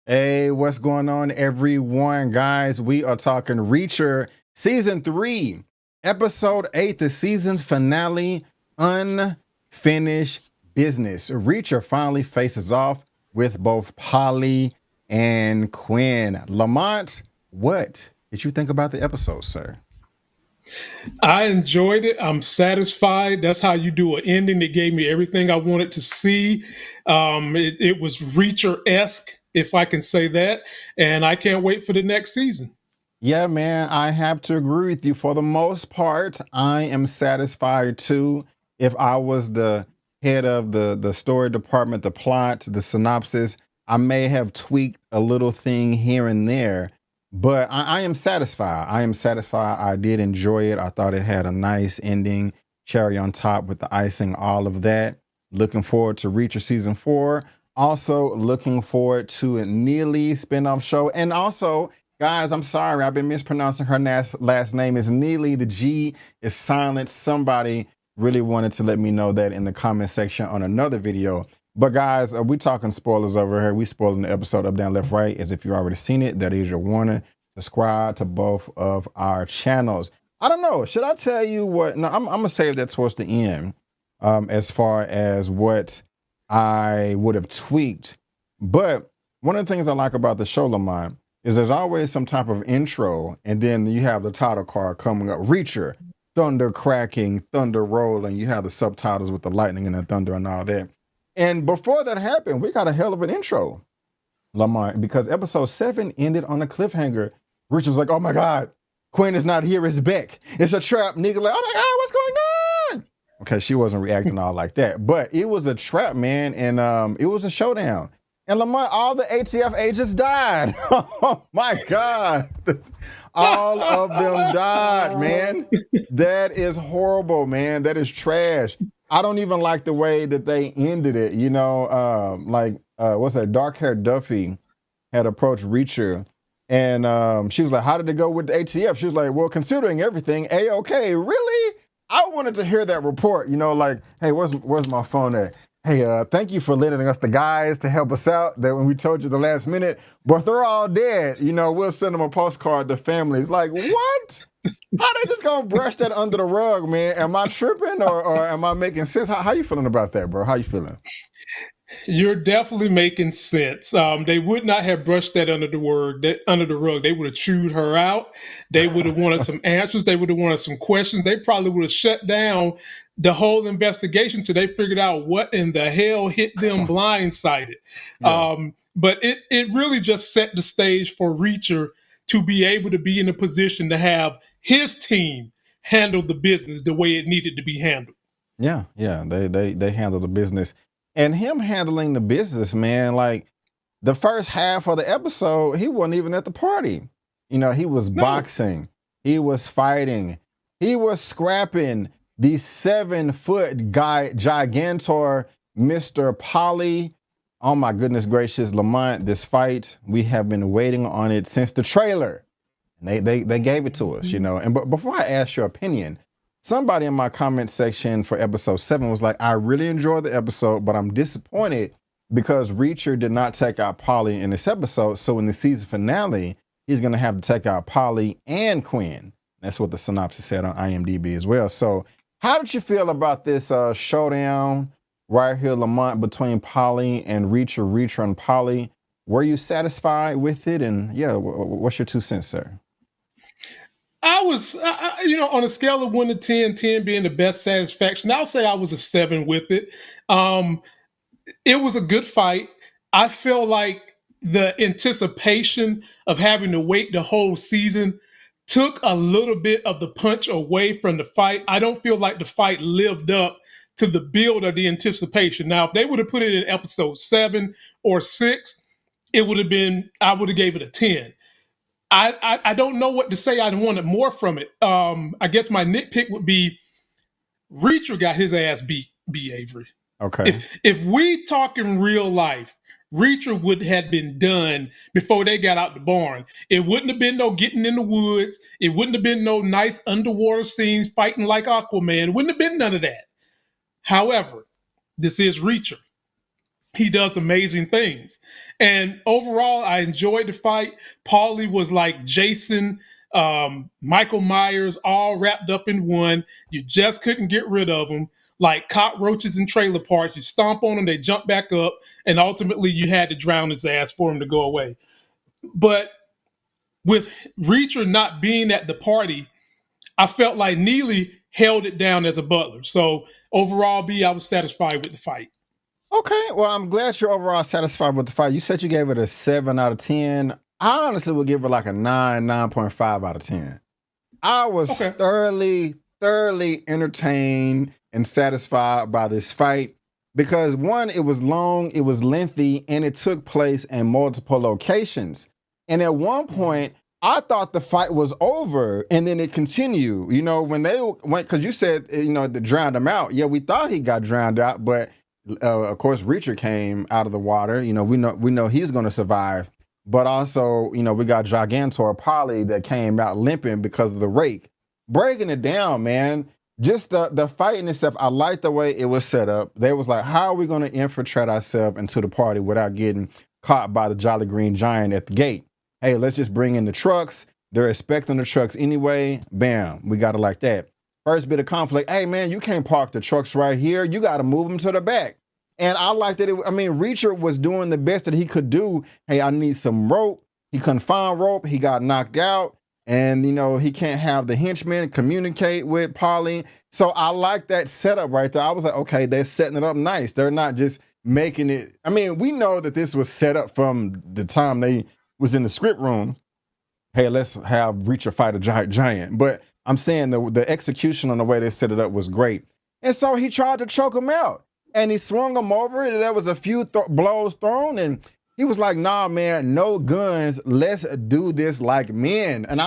Hey, what's going on, everyone? Guys, we are talking Reacher Season 3, Episode 8, the season's finale, Unfinished Business. Reacher finally faces off with both Pauly and Quinn. Lamont, what did you think about the episode, sir? I enjoyed it. I'm satisfied. That's how you do an ending that gave me everything I wanted to see. It was Reacher-esque, if I can say that, and I can't wait for the next season. Yeah, man, I have to agree with you. For the most part, I am satisfied too. If I was the head of the story department, the plot, the synopsis, I may have tweaked a little thing here and there, but I am satisfied. I am satisfied. I did enjoy it. I thought it had a nice ending, cherry on top with the icing, all of that. Looking forward to Reacher season 4. Also looking forward to a Neagley spinoff show, and also, guys, I'm sorry, I've been mispronouncing her last name. Is Neagley. The G is silent. Somebody really wanted to let me know that in the comment section on another video. But guys, we talking spoilers over here. We spoiling the episode up, down, left, right. As if you've already seen it, that is your warning. Subscribe to both of our channels. I don't know. Should I tell you what? No, I'm going to save that towards the end as far as what I would have tweaked. But one of the things I like about the show, Lamont, is there's always some type of intro, and then you have the title card coming up. Reacher, thunder cracking, thunder rolling. You have the subtitles with the lightning and the thunder and all that. And before that happened, we got a hell of an intro, Lamont, because episode 7 ended on a cliffhanger. Reacher was like, oh my God, Quinn is not here, it's Beck. It's a trap. Neagley, like, oh my God, what's going on? Okay, she wasn't reacting all like that, but it was a trap, man, and it was a showdown. And Lamont, all the ATF agents died. Oh my God. All of them died, man. That is horrible, man. That is trash. I don't even like the way that they ended it. You know, what's that? Dark-haired Duffy had approached Reacher, and she was like, how did it go with the ATF? She was like, well, considering everything, A-okay. Really? I wanted to hear that report, you know, like, hey, where's my phone at? Hey, thank you for lending us the guys to help us out. That when we told you the last minute, but they're all dead. You know, we'll send them a postcard to families. Like, what? How they just gonna brush that under the rug, man? Am I tripping or am I making sense? How you feeling about that, bro? How you feeling? You're definitely making sense. They would not have brushed that under the rug. They would have chewed her out. They would have wanted some answers. They would have wanted some questions. They probably would have shut down the whole investigation till they figured out what in the hell hit them blindsided. Yeah. But it really just set the stage for Reacher to be able to be in a position to have his team handle the business the way it needed to be handled. Yeah, they handle the business. And him handling the business, man, like the first half of the episode, he wasn't even at the party. You know, he was boxing, he was fighting, he was scrapping the 7-foot guy, gigantor, Mr. Pauly. Oh my goodness gracious, Lamont, this fight, we have been waiting on it since the trailer. And they gave it to us, you know. And but before I ask your opinion, somebody in my comment section for episode 7 was like, I really enjoyed the episode, but I'm disappointed because Reacher did not take out Pauly in this episode. So in the season finale, he's going to have to take out Pauly and Quinn. That's what the synopsis said on IMDb as well. So how did you feel about this showdown right here, Lamont, between Pauly and Reacher and Pauly? Were you satisfied with it? And yeah, what's your 2 cents, sir? I was, on a scale of 1 to 10, 10 being the best satisfaction, I'll say I was a 7 with it. It was a good fight. I feel like the anticipation of having to wait the whole season took a little bit of the punch away from the fight. I don't feel like the fight lived up to the build of the anticipation. Now, if they would have put it in episode 7 or 6, I would have gave it a 10. I don't know what to say. I wanted more from it. I guess my nitpick would be Reacher got his ass beat, B. Avery. Okay. If we talk in real life, Reacher would have been done before they got out the barn. It wouldn't have been no getting in the woods. It wouldn't have been no nice underwater scenes fighting like Aquaman. It wouldn't have been none of that. However, this is Reacher. he does amazing things. And overall, I enjoyed the fight. Pauly was like Jason, Michael Myers, all wrapped up in one. You just couldn't get rid of them. Like cockroaches in trailer parks, you stomp on them, they jump back up, and ultimately you had to drown his ass for him to go away. But with Reacher not being at the party, I felt like Neagley held it down as a butler. So overall, B, I was satisfied with the fight. Okay, well, I'm glad you're overall satisfied with the fight. You said you gave it a 7 out of 10. I honestly would give it like a 9.5 out of 10. I was thoroughly entertained and satisfied by this fight because, one, it was long, it was lengthy, and it took place in multiple locations. And at one point, I thought the fight was over, and then it continued. You know, when they went, because you said, you know, they drowned him out. Yeah, we thought he got drowned out, but of course, Reacher came out of the water. You know, we know he's going to survive. But also, you know, we got Gigantor Pauly that came out limping because of the rake. Breaking it down, man. Just the fight in itself, I like the way it was set up. They was like, how are we going to infiltrate ourselves into the party without getting caught by the Jolly Green Giant at the gate? Hey, let's just bring in the trucks. They're expecting the trucks anyway. Bam, we got it like that. First bit of conflict, hey man, you can't park the trucks right here. You got to move them to the back. And I like that. Reacher was doing the best that he could do. Hey, I need some rope. He couldn't find rope. He got knocked out. And, you know, he can't have the henchmen communicate with Pauly. So I like that setup right there. I was like, okay, they're setting it up nice. They're not just making it. I mean, we know that this was set up from the time they was in the script room. Hey, let's have Reacher fight a giant. But I'm saying the execution on the way they set it up was great. And so he tried to choke him out. And he swung him over. And there was a few blows thrown. And he was like, nah, man, no guns. Let's do this like men. And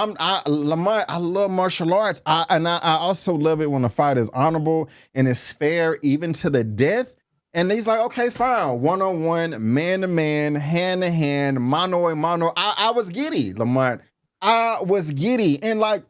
Lamont, I love martial arts. I also love it when the fight is honorable and it's fair, even to the death. And he's like, okay, fine. One-on-one, man-to-man, hand-to-hand, mano-a-mano. I was giddy, Lamont. I was giddy. And like,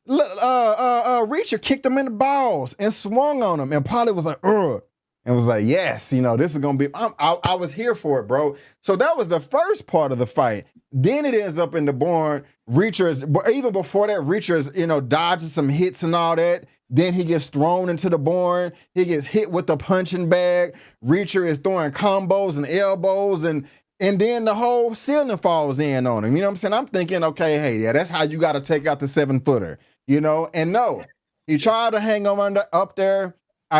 Reacher kicked him in the balls and swung on him. And Pauly was like, ugh. And was like, yes, you know, this is going to be, I was here for it, bro. So that was the first part of the fight. Then it ends up in the barn. Even before that, Reacher is, you know, dodging some hits and all that. Then he gets thrown into the barn. He gets hit with the punching bag. Reacher is throwing combos and elbows, and then the whole ceiling falls in on him. You know what I'm saying? I'm thinking, okay, hey, yeah, that's how you got to take out the 7-footer, you know? And no, he tried to hang him up there.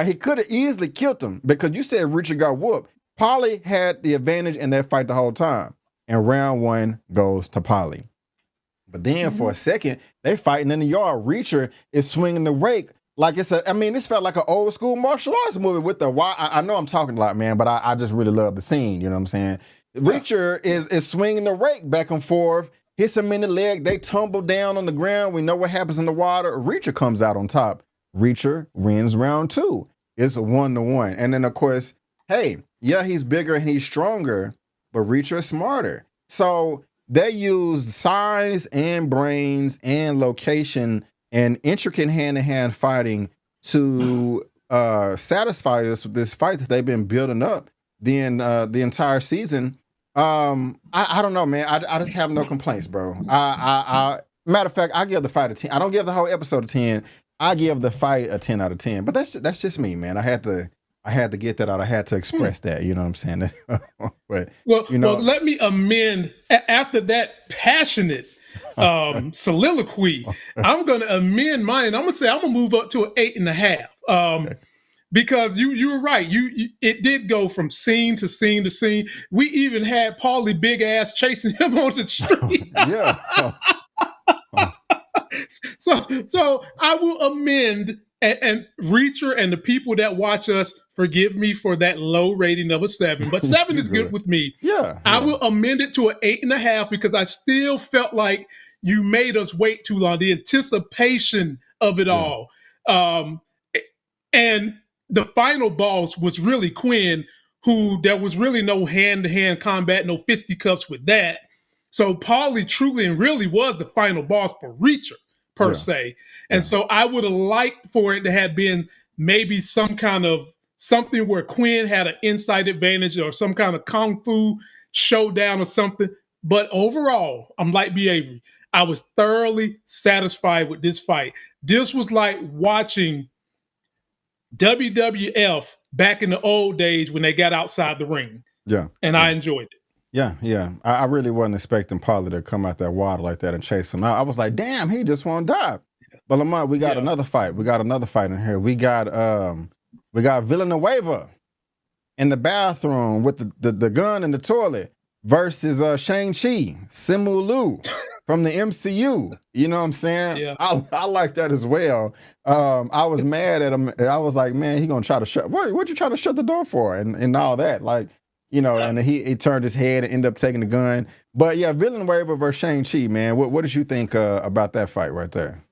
He could have easily killed him because you said Reacher got whooped. Pauly had the advantage in that fight the whole time. And round 1 goes to Pauly. But then for a second, they fighting in the yard. Reacher is swinging the rake like it's this felt like an old school martial arts movie with the I know I'm talking a lot, man, but I just really love the scene. You know what I'm saying? Reacher is swinging the rake back and forth, hits him in the leg. They tumble down on the ground. We know what happens in the water. Reacher comes out on top. Reacher wins round 2. It's a 1-1. And then, of course, hey, yeah, he's bigger and he's stronger, but Reacher is smarter. So they used size and brains and location and intricate hand-to-hand fighting to satisfy us with this fight that they've been building up the entire season. I don't know, man. I just have no complaints, bro. Matter of fact, I give the fight a 10. I don't give the whole episode a 10. I give the fight a 10 out of 10. But that's just me, man. I had to get that out. I had to express that. You know what I'm saying? But well, let me amend after that passionate soliloquy. I'm going to amend mine. I'm going to say I'm going to move up to an 8.5. Because you were right. It did go from scene to scene to scene. We even had Pauly big ass chasing him on the street. Yeah. So I will amend, and Reacher and the people that watch us, forgive me for that low rating of a 7, but 7 is good with me. Yeah. I will amend it to an 8.5 because I still felt like you made us wait too long. The anticipation of it all. And the final boss was really Quinn, who there was really no hand-to-hand combat, no fisticuffs with that. So Pauly truly and really was the final boss for Reacher, per se. And so I would have liked for it to have been maybe some kind of something where Quinn had an inside advantage or some kind of kung fu showdown or something. But overall, I'm like B. Avery. I was thoroughly satisfied with this fight. This was like watching WWF back in the old days when they got outside the ring. Yeah. And I enjoyed it. Yeah. I really wasn't expecting Pauly to come out that water like that and chase him. I was like, damn, he just won't die. But Lamont, we got another fight. We got another fight in here. We got Villanueva in the bathroom with the gun in the toilet versus Shang-Chi, Simu Liu from the MCU. You know what I'm saying? Yeah. I like that as well. I was mad at him. I was like, man, he gonna try to shut. What you trying to shut the door for? And all that, like, you know. And he turned his head and ended up taking the gun. But yeah, Villanueva versus Shang-Chi, man. What did you think about that fight right there?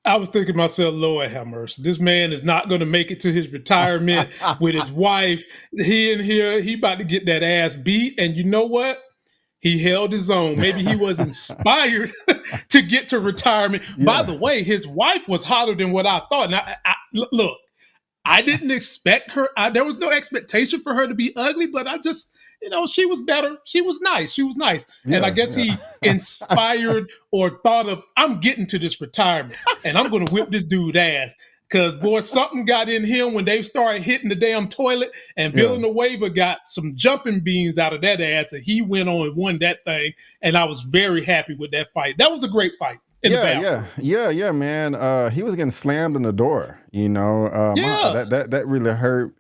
I was thinking to myself, Lord have mercy. This man is not going to make it to his retirement with his wife. He about to get that ass beat. And you know what? He held his own. Maybe he was inspired to get to retirement. Yeah. By the way, his wife was hotter than what I thought. And look, I didn't expect her. There was no expectation for her to be ugly, but I just, she was better. She was nice. Yeah, and I guess he inspired or thought of, I'm getting to this retirement and I'm going to whip this dude ass. Because, boy, something got in him when they started hitting the damn toilet, and Villanueva got some jumping beans out of that ass, and he went on and won that thing, and I was very happy with that fight. That was a great fight. Yeah, man. He was getting slammed in the door, that really hurt.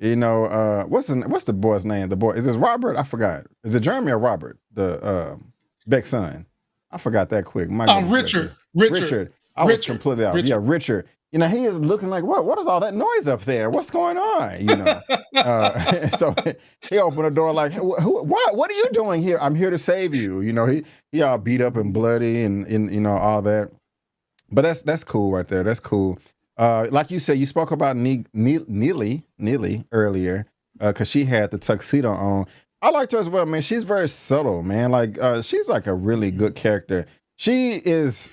What's the boy's name? The boy, is this Robert? I forgot. Is it Jeremy or Robert? The Beck's son. I forgot that quick. Richard. I was completely out. Yeah, Richard. He is looking like, what is all that noise up there? What's going on? So he opened the door like, what are you doing here? I'm here to save you. He all beat up and bloody and all that. But that's cool right there. That's cool. Like you said, you spoke about Neagley earlier because she had the tuxedo on. I liked her as well, man. She's very subtle, man. Like she's like a really good character. She is.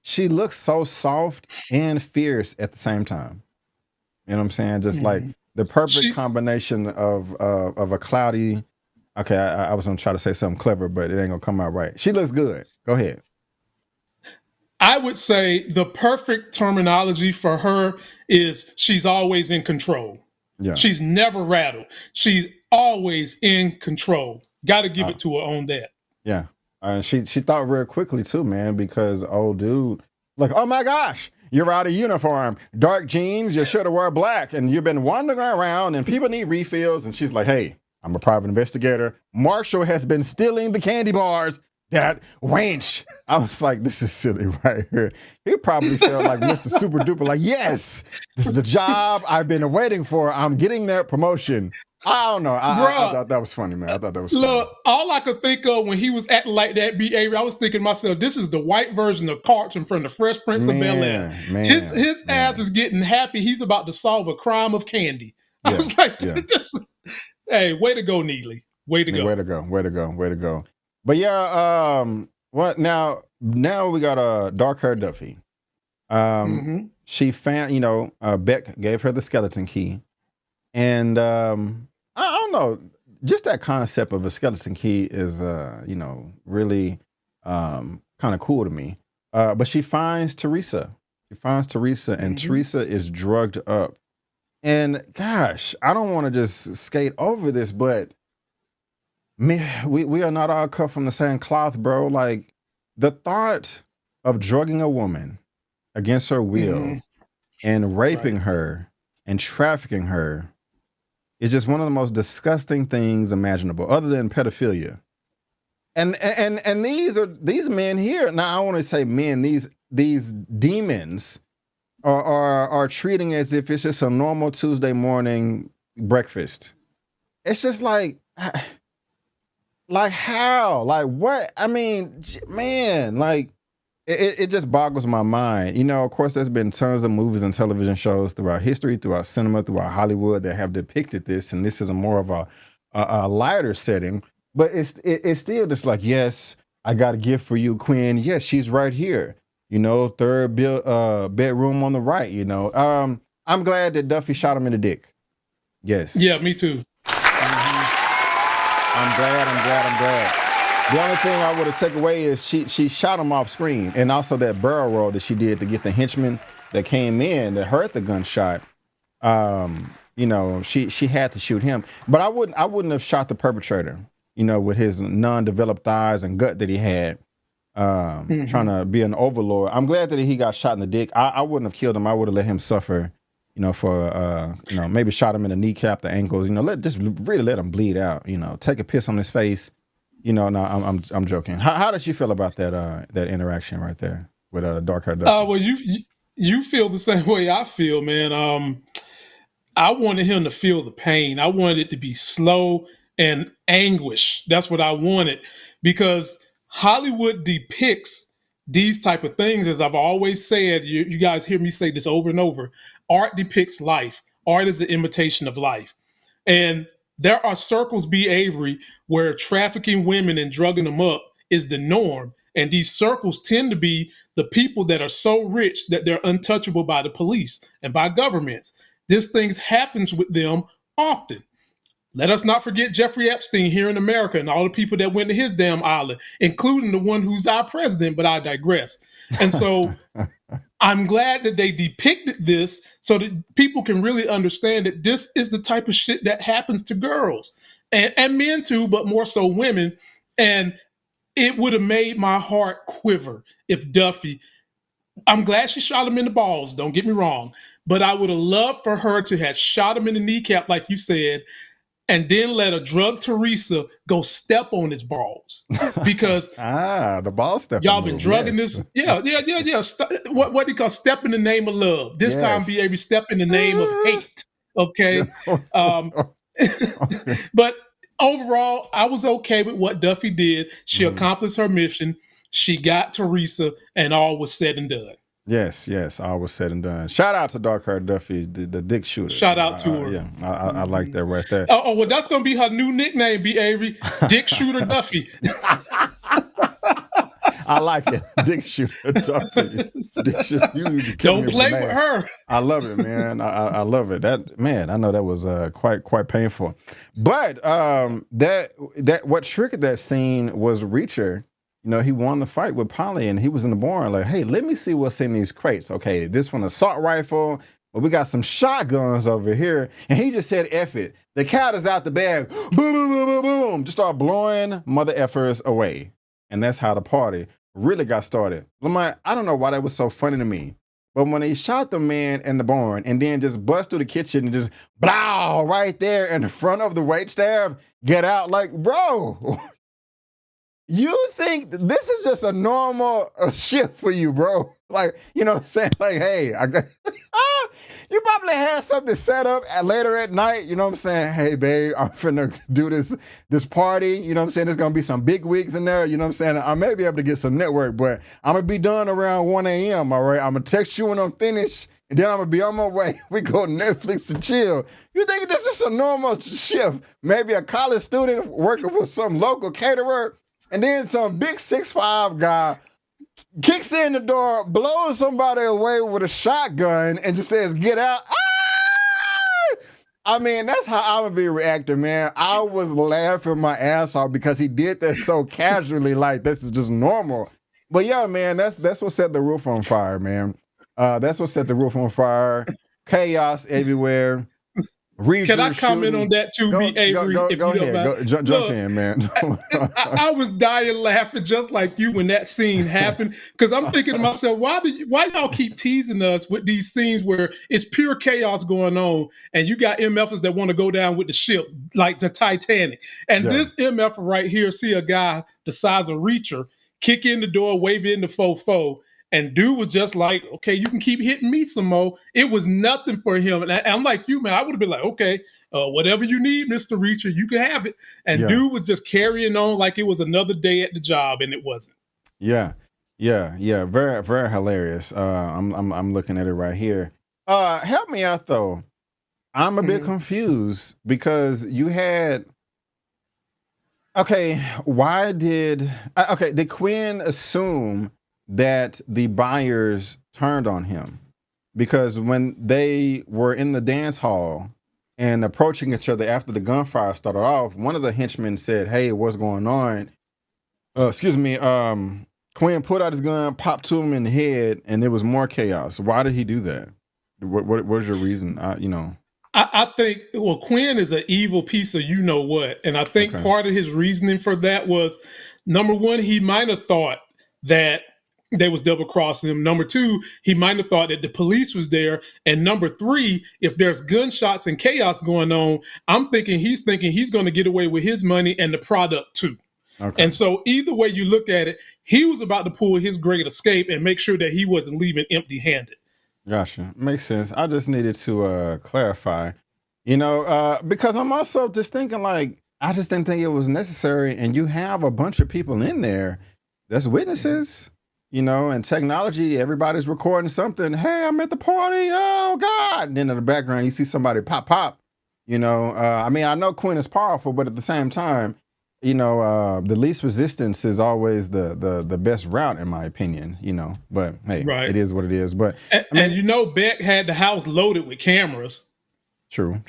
She looks so soft and fierce at the same time. You know what I'm saying? Just like the perfect combination of a cloudy. Okay, I was gonna try to say something clever, but it ain't gonna come out right. She looks good. Go ahead. I would say the perfect terminology for her is she's always in control. Yeah. She's never rattled. She's always in control. Got to give it to her on that. Yeah. She thought real quickly too, man, because old dude, like, oh my gosh, you're out of uniform, dark jeans, you should have worn black, and you've been wandering around, and people need refills. And she's like, hey, I'm a private investigator. Marshall has been stealing the candy bars. That wench. I was like, this is silly right here. He probably felt like Mr. Super Duper, like, yes, this is the job I've been waiting for. I'm getting that promotion. I don't know. I thought that was funny, man. I thought that was funny. Look, all I could think of when he was acting like that, B.A., I was thinking to myself, this is the white version of Carlton from the Fresh Prince of Bel-Air. His ass is getting happy. He's about to solve a crime of candy. I was like, hey, way to go, Neagley. Way to go. But yeah, what now we got a dark-haired Duffy. She found, Beck gave her the skeleton key. And I don't know, just that concept of a skeleton key is, really kind of cool to me. But she finds Teresa. And Teresa is drugged up. And gosh, I don't want to just skate over this, but we are not all cut from the same cloth, bro. Like the thought of drugging a woman against her will and raping her and trafficking her is just one of the most disgusting things imaginable, other than pedophilia. And these men here. Now I want to say men. These demons are treating as if it's just a normal Tuesday morning breakfast. It's just like how? Like what? I mean, man, like it just boggles my mind. Of course, there's been tons of movies and television shows throughout history, throughout cinema, throughout Hollywood that have depicted this, and this is more of a lighter setting. But it's still just like, yes, I got a gift for you, Quinn. Yes, she's right here. Third bedroom on the right. I'm glad that Duffy shot him in the dick. Yes. Yeah, me too. I'm glad. The only thing I would have taken away is she shot him off screen, and also that barrel roll that she did to get the henchman that came in that heard the gunshot. You know, she had to shoot him, but I wouldn't have shot the perpetrator. You know, with his non-developed thighs and gut that he had, trying to be an overlord. I'm glad that he got shot in the dick. I wouldn't have killed him. I would have let him suffer. You know, for you know, maybe shot him in the kneecap, the ankles. You know, just really let him bleed out. You know, take a piss on his face. You know, no, I'm joking. How did you feel about that interaction right there with Dark Hair Duffy? Well, you feel the same way I feel, man. I wanted him to feel the pain. I wanted it to be slow and anguish. That's what I wanted, because Hollywood depicts these type of things, as I've always said. You guys hear me say this over and over. Art depicts life. Art is the imitation of life. And there are circles, B. Avery, where trafficking women and drugging them up is the norm. And these circles tend to be the people that are so rich that they're untouchable by the police and by governments. This thing happens with them often. Let us not forget Jeffrey Epstein here in America and all the people that went to his damn island, including the one who's our president, but I digress. And so I'm glad that they depicted this so that people can really understand that this is the type of shit that happens to girls and men too, but more so women. And it would have made my heart quiver if Duffy, I'm glad she shot him in the balls, don't get me wrong, but I would have loved for her to have shot him in the kneecap, like you said, and then let a drug Teresa go step on his balls, because the ball step. Y'all been drugging this. Yeah. What do you call step in the name of love? This time, be able to step in the name of hate. Okay. But overall, I was okay with what Duffy did. She accomplished her mission. She got Teresa, and all was said and done. Yes, all was said and done. Shout out to Dark Hair Duffy, the dick shooter. Shout out to her. Yeah, I like that right there. Oh, well, that's gonna be her new nickname, B. Avery, Dick Shooter Duffy. I like it, Dick Shooter Duffy. Dick Shooter, don't play with her. I love it, man. I love it. That, man, I know that was quite painful. But that what triggered that scene was Reacher. You know, he won the fight with Pauly, and he was in the barn like, hey, let me see what's in these crates. Okay, this one assault rifle, but we got some shotguns over here. And he just said, F it. The cat is out the bag. Boom, boom, boom, boom, boom. Just start blowing mother effers away. And that's how the party really got started. Lamont, I don't know why that was so funny to me, but when he shot the man in the barn and then just bust through the kitchen and just blow right there in the front of the waitstaff, get out, like, bro, you think this is just a normal shift for you, bro? Like, you know what I'm saying? Like, hey, you probably had something set up later at night, you know what I'm saying? Hey, babe, I'm finna do this party, you know what I'm saying? There's gonna be some big wigs in there, you know what I'm saying? I may be able to get some network, but I'm gonna be done around 1 a.m., all right? I'm gonna text you when I'm finished, and then I'm gonna be on my way. We go Netflix to chill. You think this is a normal shift? Maybe a college student working for some local caterer, and then some big 6'5" guy kicks in the door, blows somebody away with a shotgun, and just says, get out. Ah! I mean, that's how I would be reacting, man. I was laughing my ass off because he did that so casually, like this is just normal. But yeah, man, that's what set the roof on fire, man. That's what set the roof on fire. Chaos everywhere. Can I comment on that too, B. Avery? Go ahead. Jump in, man. I was dying laughing just like you when that scene happened, because I'm thinking to myself, why y'all keep teasing us with these scenes where it's pure chaos going on, and you got MFers that want to go down with the ship like the Titanic, and this MF right here see a guy the size of Reacher kick in the door, wave in the fofo. And dude was just like, okay, you can keep hitting me some more. It was nothing for him. And I'm like you, man, I would have been like, okay, whatever you need, Mr. Reacher, you can have it. And dude was just carrying on like it was another day at the job, and it wasn't. Yeah. Very, very hilarious. I'm looking at it right here. Help me out though. I'm a bit confused because you had. Okay, did Quinn assume that the buyers turned on him? Because when they were in the dance hall and approaching each other after the gunfire started off. One of the henchmen said, "Hey, what's going on?" Excuse me. Quinn pulled out his gun, popped to him in the head, and there was more chaos. Why did he do that? What was your reason? I think, well, Quinn is an evil piece of you know what. And I think part of his reasoning for that was, number one, he might have thought that they was double crossing him. Number two, he might have thought that the police was there. And number three, if there's gunshots and chaos going on, I'm thinking he's going to get away with his money and the product too. Okay. And so either way you look at it, he was about to pull his great escape and make sure that he wasn't leaving empty-handed. Gotcha. Makes sense. I just needed to clarify, because I'm also just thinking like, I just didn't think it was necessary. And you have a bunch of people in there that's witnesses, and technology, everybody's recording something. Hey, I'm at the party. Oh God. And then in the background, you see somebody pop. I know Quinn is powerful, but at the same time, the least resistance is always the best route, in my opinion, but hey, It is what it is. But Beck had the house loaded with cameras. True.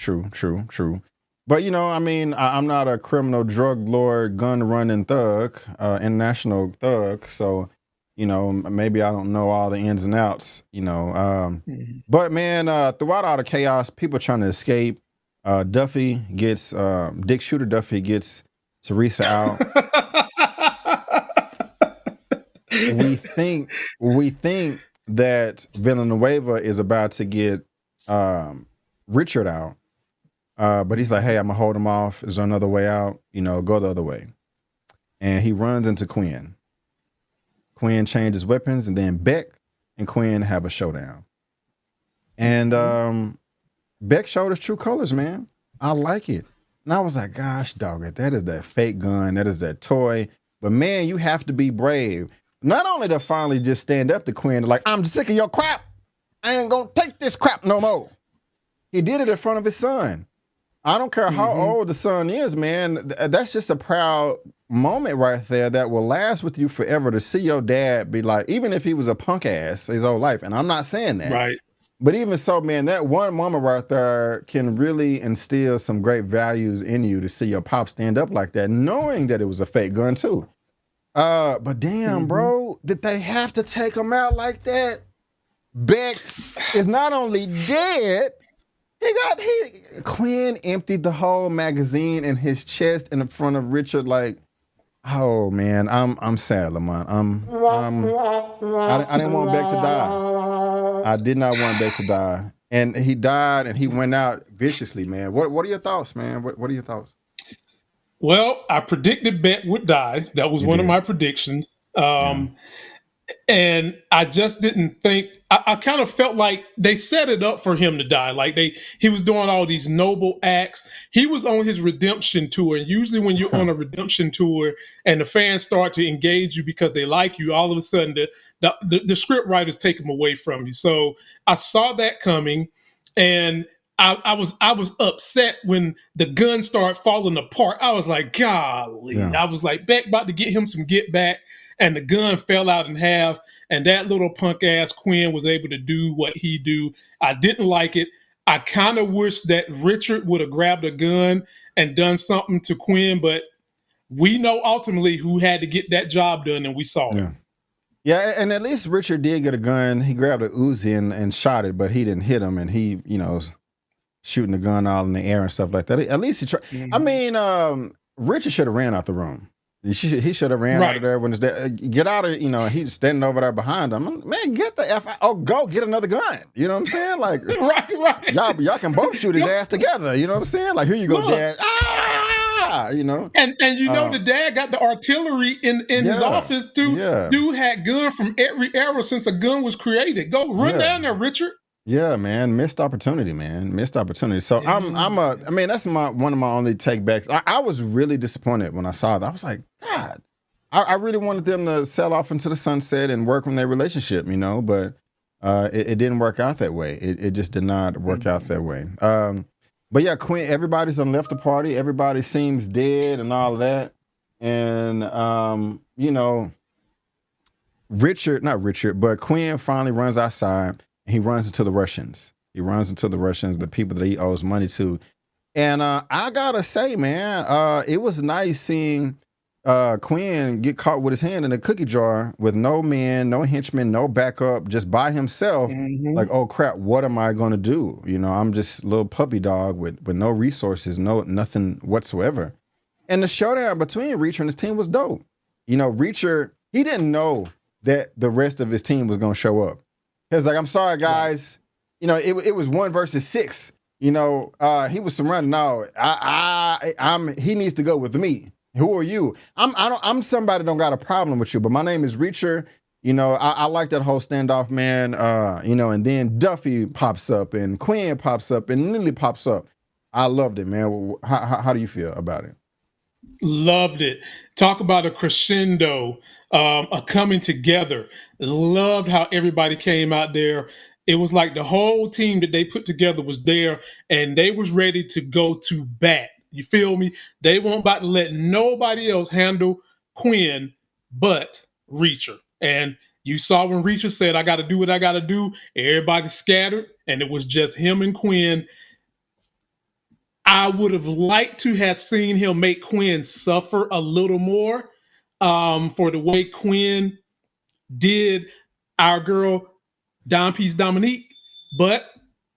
But I'm not a criminal, drug lord, gun running thug, international thug. So, maybe I don't know all the ins and outs, but man, throughout all the chaos, people trying to escape, Dick Shooter Duffy gets Teresa out. we think that Villanueva is about to get Richard out, but he's like, "Hey, I'm gonna hold him off. Is there another way out? Go the other way." And he runs into Quinn. Quinn changes weapons, and then Beck and Quinn have a showdown. And Beck showed his true colors, man. I like it. And I was like, gosh, dog, that is that fake gun. That is that toy. But man, you have to be brave. Not only to finally just stand up to Quinn, like, I'm sick of your crap. I ain't gonna take this crap no more. He did it in front of his son. I don't care how old the son is, man. That's just a proud moment right there that will last with you forever, to see your dad be like, even if he was a punk ass his whole life. And I'm not saying that. Right. But even so, man, that one moment right there can really instill some great values in you, to see your pop stand up like that, knowing that it was a fake gun too. But damn, bro, did they have to take him out like that? Beck is not only dead, Quinn emptied the whole magazine in his chest in front of Richard. Like, oh man, I'm sad, Lamont. I didn't want Beck to die. I did not want Beck to die. And he died, and he went out viciously, man. What are your thoughts, man? What are your thoughts? Well, I predicted Beck would die. That was one of my predictions. And I just didn't think, I kind of felt like they set it up for him to die. Like he was doing all these noble acts. He was on his redemption tour. And usually when you're on a redemption tour and the fans start to engage you because they like you, all of a sudden the script writers take him away from you. So I saw that coming, and I was upset when the gun started falling apart. I was like, golly. Yeah. I was like, Beck about to get him some get back, and the gun fell out in half, and that little punk ass Quinn was able to do what he do. I didn't like it. I kind of wish that Richard would have grabbed a gun and done something to Quinn, but we know ultimately who had to get that job done, and we saw it. Yeah, and at least Richard did get a gun. He grabbed a Uzi and shot it, but he didn't hit him, and he, shooting the gun all in the air and stuff like that. At least he tried. I mean, Richard should have ran out the room. He should have ran out of there when it's there. Get out of, he's standing over there behind him. Man, get the F out. Oh, go get another gun. You know what I'm saying? Like, right. Y'all can both shoot his ass together. You know what I'm saying? Like, here you go, Dad. And the dad got the artillery in his office too. Yeah. Dude had gun from every era since a gun was created. Go run down there, Richard. Yeah, man, missed opportunity, man, missed opportunity. So that's one of my only takebacks. I was really disappointed when I saw that. I was like, God, I really wanted them to sail off into the sunset and work on their relationship, but it didn't work out that way. It just did not work out that way. But yeah, Quinn, everybody's done left the party. Everybody seems dead and all of that. And, but Quinn finally runs outside. He runs into the Russians. The people that he owes money to. And I gotta say, man, it was nice seeing Quinn get caught with his hand in a cookie jar with no men, no henchmen, no backup, just by himself. Like, Hmm. oh crap, what am I gonna do? I'm just a little puppy dog with no resources, nothing whatsoever. And the showdown between Reacher and his team was dope. Reacher, he didn't know that the rest of his team was gonna show up. He was like, I'm sorry, Right. guys. It was 1 versus 6. He was surrounded. No, he needs to go with me. Who are you? I'm somebody that don't got a problem with you, but my name is Reacher. I like that whole standoff, man. And then Duffy pops up and Quinn pops up and Lily pops up. I loved it, man. How do you feel about it? Loved it. Talk about a crescendo, a coming together. Loved how everybody came out there. It was like the whole team that they put together was there, and they was ready to go to bat. You feel me? They weren't about to let nobody else handle Quinn but Reacher. And you saw when Reacher said, "I got to do what I got to do." Everybody scattered, and it was just him and Quinn. I would have liked to have seen him make Quinn suffer a little more for the way Quinn did our girl Don Peace Dominique. But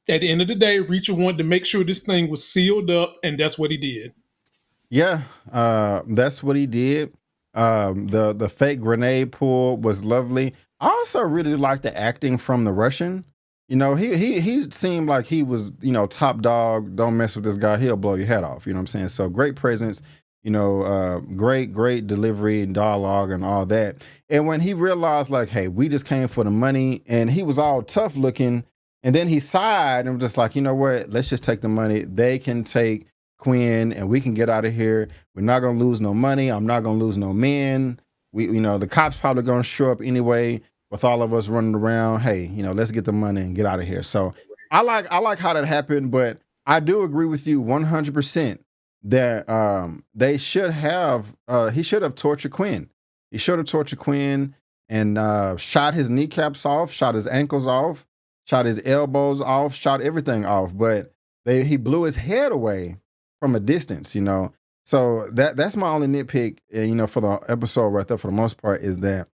at the end of the day, Reacher wanted to make sure this thing was sealed up, and that's what he did. Yeah, that's what he did. The fake grenade pull was lovely. I also really like the acting from the Russian. He seemed like he was, top dog. Don't mess with this guy; he'll blow your head off. You know what I'm saying? So great presence. Great delivery and dialogue and all that. And when he realized, like, hey, we just came for the money, and he was all tough looking, and then he sighed and was just like, you know what? Let's just take the money. They can take Quinn, and we can get out of here. We're not gonna lose no money. I'm not gonna lose no men. The cops probably gonna show up anyway with all of us running around. Hey, let's get the money and get out of here. So I like how that happened, but I do agree with you 100% that they should have he should have tortured Quinn. He should have tortured Quinn and shot his kneecaps off, shot his ankles off, shot his elbows off, shot everything off. But he blew his head away from a distance. So that's my only nitpick, for the episode right there for the most part is that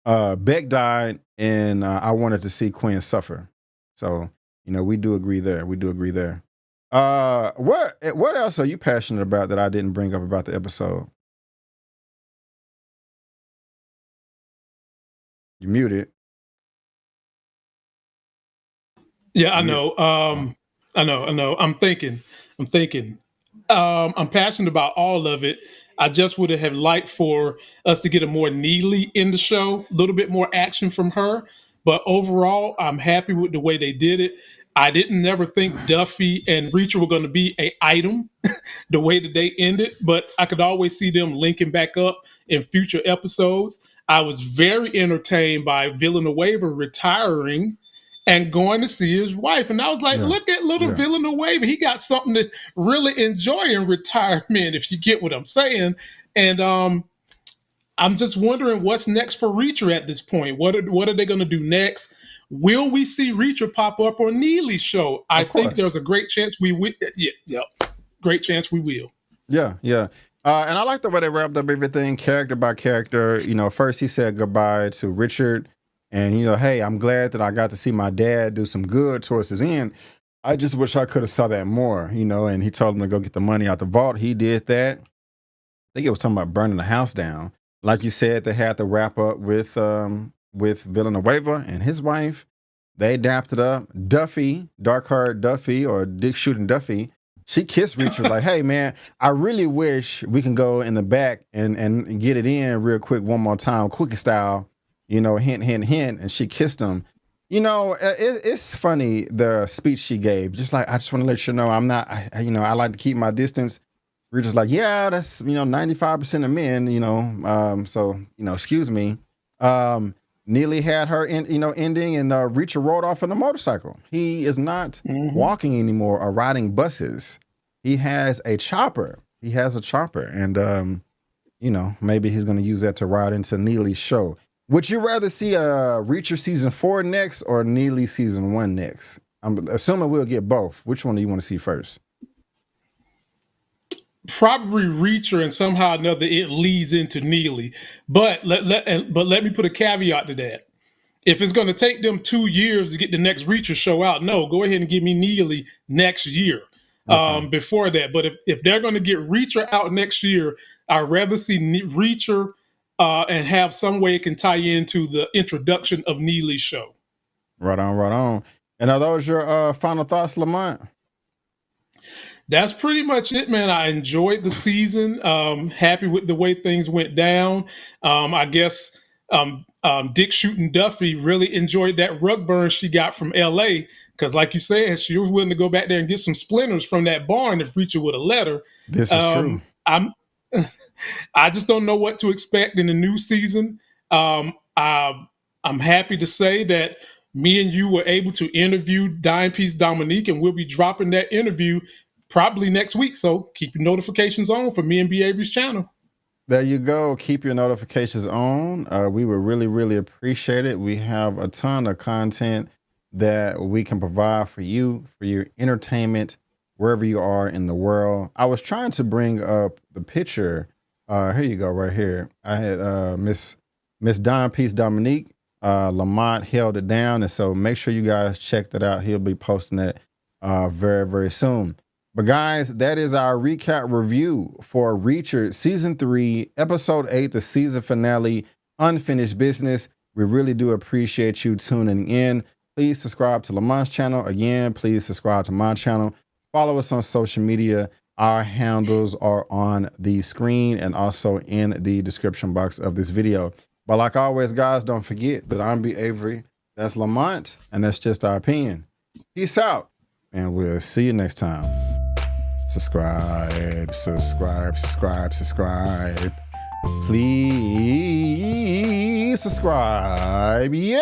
Beck died and I wanted to see Quinn suffer. So, we do agree there. We do agree there. What else are you passionate about that I didn't bring up about the episode? You muted. Yeah, I You mute. know. Oh, I know. I'm thinking. I'm thinking. I'm passionate about all of it. I just would have liked for us to get a more Neagley in the show, a little bit more action from her. But overall, I'm happy with the way they did it. I didn't never think Duffy and Reacher were going to be a item the way that they ended, but I could always see them linking back up in future episodes. I was very entertained by Villanueva retiring and going to see his wife. And I was like, yeah, look at little yeah. Villanueva. He got something to really enjoy in retirement, if you get what I'm saying. And I'm just wondering what's next for Reacher at this point. What are they going to do next? Will we see Reacher pop up on Neely's show? I Of think course. there's a great chance we will. Yeah, great chance we will. Yeah, yeah. And I like the way they wrapped up everything character by character. First he said goodbye to Richard, and hey, I'm glad that I got to see my dad do some good towards his end. I just wish I could have saw that more. And he told him to go get the money out the vault. He did that. I think it was talking about burning the house down. Like you said, they had to wrap up with Villanueva and his wife. They dapped it up. Duffy, dark haired Duffy or Dick shooting Duffy, she kissed Reacher like, hey man, I really wish we can go in the back and get it in real quick one more time, quickie style, hint, hint, hint. And she kissed him. It's funny the speech she gave. Just like, I just want to let you know I'm not, I like to keep my distance. We're just like, yeah, that's 95% of men, so excuse me. Neely had her ending, and Reacher rode off on a motorcycle. He is not Mhm. walking anymore or riding buses. He has a chopper. And maybe he's gonna use that to ride into Neely's show. Would you rather see Reacher season 4 next or Neely season 1 next? I'm assuming we'll get both. Which one do you want to see first? probably Reacher, and somehow or another it leads into Neagley. But let me put a caveat to that. If it's going to take them 2 years to get the next Reacher show out, no, go ahead and give me Neagley next year. Okay. Before that. But if they're going to get Reacher out next year, I'd rather see Reacher and have some way it can tie into the introduction of Neagley's show. Right on, right on. And are those your final thoughts, Lamont? That's pretty much it, man. I enjoyed the season. Happy with the way things went down. I guess Dick Shooting Duffy really enjoyed that rug burn she got from LA. Because, like you said, she was willing to go back there and get some splinters from that barn if Reacher would have let her. This is true. I just don't know what to expect in the new season. I'm happy to say that me and you were able to interview Dime Piece Dominique, and we'll be dropping that interview probably next week. So keep your notifications on for me and B. Avery's channel. There you go. Keep your notifications on. We would really, really appreciate it. We have a ton of content that we can provide for you, for your entertainment, wherever you are in the world. I was trying to bring up the picture. Here you go, right here. I had Miss Dime Piece Dominique. Lamont held it down, and so make sure you guys check that out. He'll be posting that very, very soon. But guys, that is our recap review for Reacher Season 3, Episode 8, the season finale, Unfinished Business. We really do appreciate you tuning in. Please subscribe to Lamont's channel. Again, please subscribe to my channel. Follow us on social media. Our handles are on the screen and also in the description box of this video. But like always, guys, don't forget that I'm B. Avery. That's Lamont, and that's just our opinion. Peace out, and we'll see you next time. Subscribe, subscribe, subscribe, subscribe. Please subscribe. Yeah.